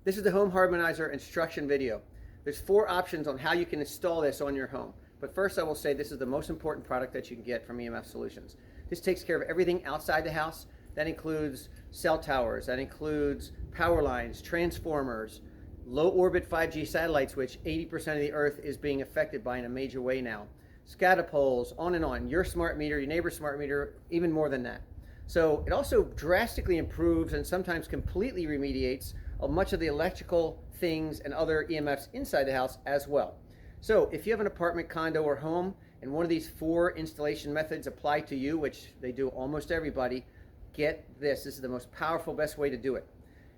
This is the Home Harmonizer instruction video. There's 4 options on how you can install this on your home. But first I will say this is the most important product that you can get from EMF Solutions. This takes care of everything outside the house. That includes cell towers, that includes power lines, transformers, low orbit 5G satellites, which 80% of the earth is being affected by in a major way now. SCADA poles, on and on. Your smart meter, your neighbor's smart meter, even more than that. So it also drastically improves and sometimes completely remediates much of the electrical things and other EMFs inside the house as well. So if you have an apartment, condo, or home, and one of these 4 installation methods apply to you, which they do almost everybody, get this. This is the most powerful, best way to do it.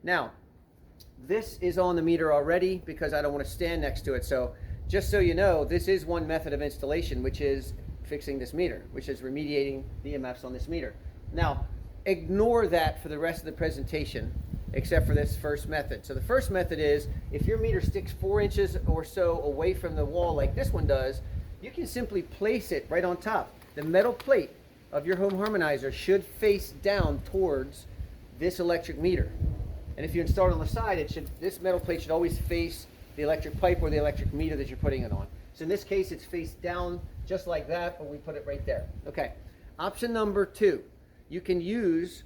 Now, this is on the meter already because I don't want to stand next to it. So just so you know, this is one method of installation, which is fixing this meter, which is remediating the EMFs on this meter. Now, ignore that for the rest of the presentation, except for this first method. So the first method is, if your meter sticks 4 inches or so away from the wall like this one does, you can simply place it right on top. The metal plate of your home harmonizer should face down towards this electric meter. And if you install it on the side, this metal plate should always face the electric pipe or the electric meter that you're putting it on. So in this case, it's face down just like that, but we put it right there. Okay. Option number 2, you can use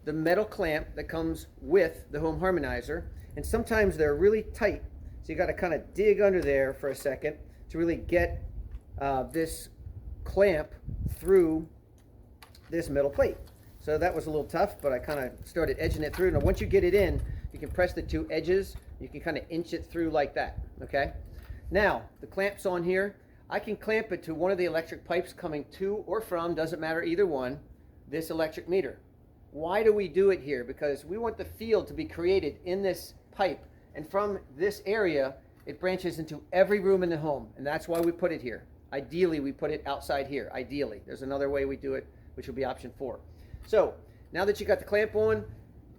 the metal clamp that comes with the home harmonizer, and sometimes they're really tight, so you got to kind of dig under there for a second to really get this clamp through this metal plate. So that was a little tough, but I kind of started edging it through. Now once you get it in, you can press the 2 edges, you can kind of inch it through like that. Okay, now the clamp's on here. I can clamp it to one of the electric pipes coming to or from, doesn't matter either one, this electric meter. Why do we do it here? Because we want the field to be created in this pipe, and from this area it branches into every room in the home, and that's why we put it here. Ideally we put it outside here. Ideally, there's another way we do it, which will be option 4. So now that you got the clamp on,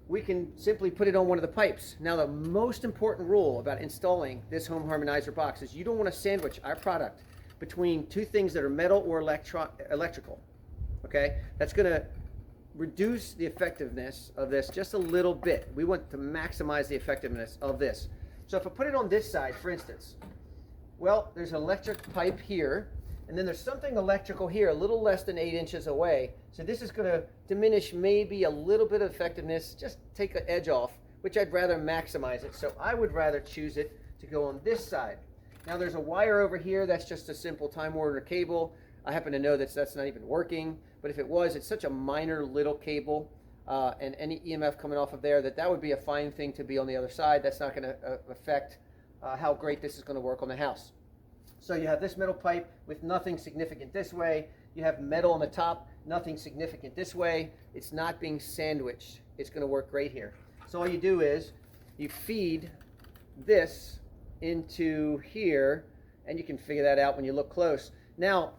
we can simply put it on one of the pipes. Now the most important rule about installing this home harmonizer box is you don't want to sandwich our product between 2 things that are metal or electrical. Okay, that's going to reduce the effectiveness of this just a little bit. We want to maximize the effectiveness of this. So if I put it on this side, for instance, well, there's an electric pipe here, and then there's something electrical here, a little less than 8 inches away. So this is going to diminish maybe a little bit of effectiveness, just take an edge off, which I'd rather maximize it. So I would rather choose it to go on this side. Now there's a wire over here, that's just a simple Time Warner cable. I happen to know that's not even working, but if it was, it's such a minor little cable, and any EMF coming off of there, that would be a fine thing to be on the other side. That's not going to affect how great this is going to work on the house. So you have this metal pipe with nothing significant this way. You have metal on the top, nothing significant this way. It's not being sandwiched. It's going to work great here. So all you do is you feed this into here, and you can figure that out when you look close. Now,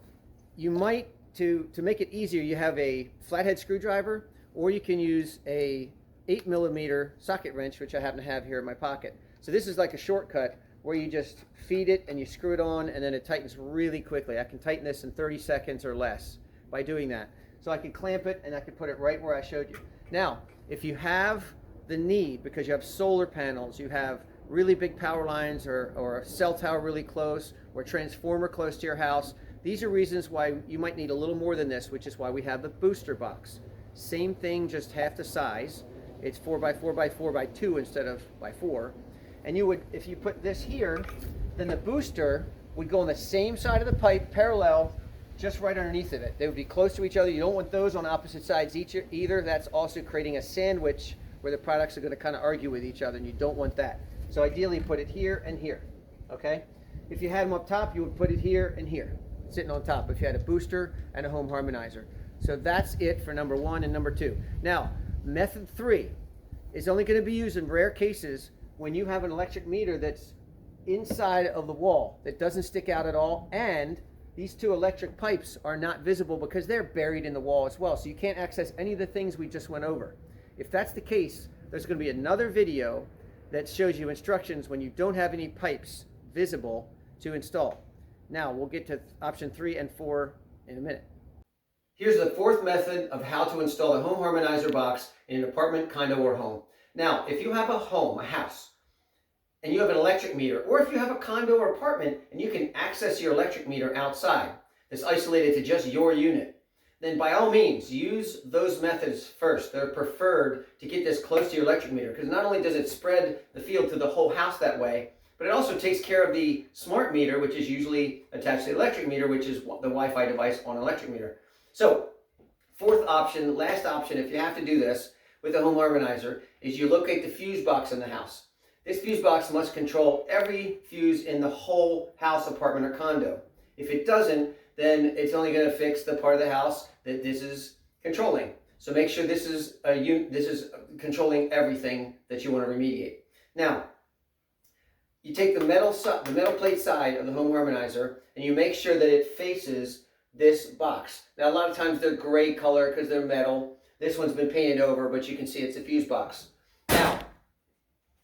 you might, to make it easier, you have a flathead screwdriver, or you can use a 8mm socket wrench, which I happen to have here in my pocket. So this is like a shortcut where you just feed it and you screw it on, and then it tightens really quickly. I can tighten this in 30 seconds or less by doing that. So I can clamp it and I can put it right where I showed you. Now, if you have the need, because you have solar panels, you have really big power lines, or a cell tower really close, or a transformer close to your house, these are reasons why you might need a little more than this, which is why we have the booster box. Same thing, just half the size. It's 4x4x4x2 instead of by 4. And you would, if you put this here, then the booster would go on the same side of the pipe, parallel, just right underneath of it. They would be close to each other. You don't want those on opposite sides either. That's also creating a sandwich where the products are going to kind of argue with each other, and you don't want that. So ideally put it here and here, okay? If you had them up top, you would put it here and here, sitting on top, if you had a booster and a home harmonizer. So that's it for number 1 and number 2. Now, method 3 is only going to be used in rare cases when you have an electric meter that's inside of the wall, that doesn't stick out at all, and these 2 electric pipes are not visible because they're buried in the wall as well, so you can't access any of the things we just went over. If that's the case, there's going to be another video that shows you instructions when you don't have any pipes visible to install. Now, we'll get to option 3 and 4 in a minute. Here's the 4th method of how to install a home harmonizer box in an apartment, condo, or home. Now, if you have a home, a house, and you have an electric meter, or if you have a condo or apartment and you can access your electric meter outside, that's isolated to just your unit, then by all means use those methods first. They're preferred to get this close to your electric meter, because not only does it spread the field to the whole house that way, but it also takes care of the smart meter, which is usually attached to the electric meter, which is the Wi-Fi device on an electric meter. So, fourth option, last option, if you have to do this with a home harmonizer, is you locate the fuse box in the house. This fuse box must control every fuse in the whole house, apartment, or condo. If it doesn't, then it's only going to fix the part of the house that this is controlling. So make sure this is controlling everything that you want to remediate. Now, you take the metal plate side of the home harmonizer and you make sure that it faces this box. Now, a lot of times they're gray color because they're metal. This one's been painted over, but you can see it's a fuse box. Now,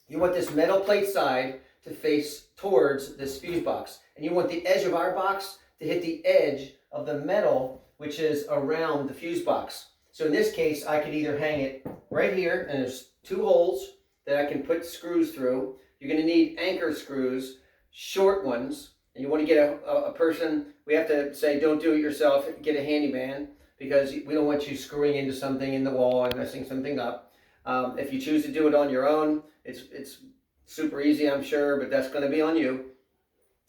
you want this metal plate side to face towards this fuse box, and you want the edge of our box to hit the edge of the metal which is around the fuse box. So in this case, I could either hang it right here, and there's two holes that I can put screws through. You're going to need anchor screws, short ones, and you want to get a person. We have to say, don't do it yourself, get a handyman, because we don't want you screwing into something in the wall and messing something up. If you choose to do it on your own, it's super easy, I'm sure, but that's going to be on you.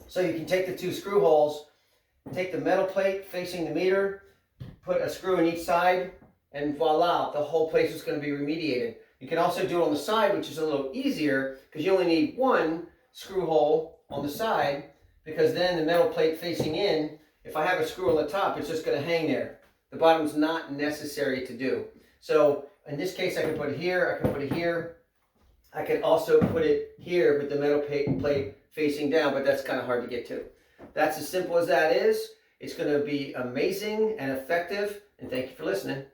So you can take the two screw holes, take the metal plate facing the meter, put a screw in each side, and voila, the whole place is going to be remediated. You can also do it on the side, which is a little easier because you only need one screw hole on the side, because then the metal plate facing in, if I have a screw on the top, it's just going to hang there. The bottom's not necessary to do. So in this case, I can put it here, I can put it here. I can also put it here with the metal plate facing down, but that's kind of hard to get to. That's as simple as that is. It's going to be amazing and effective, and thank you for listening.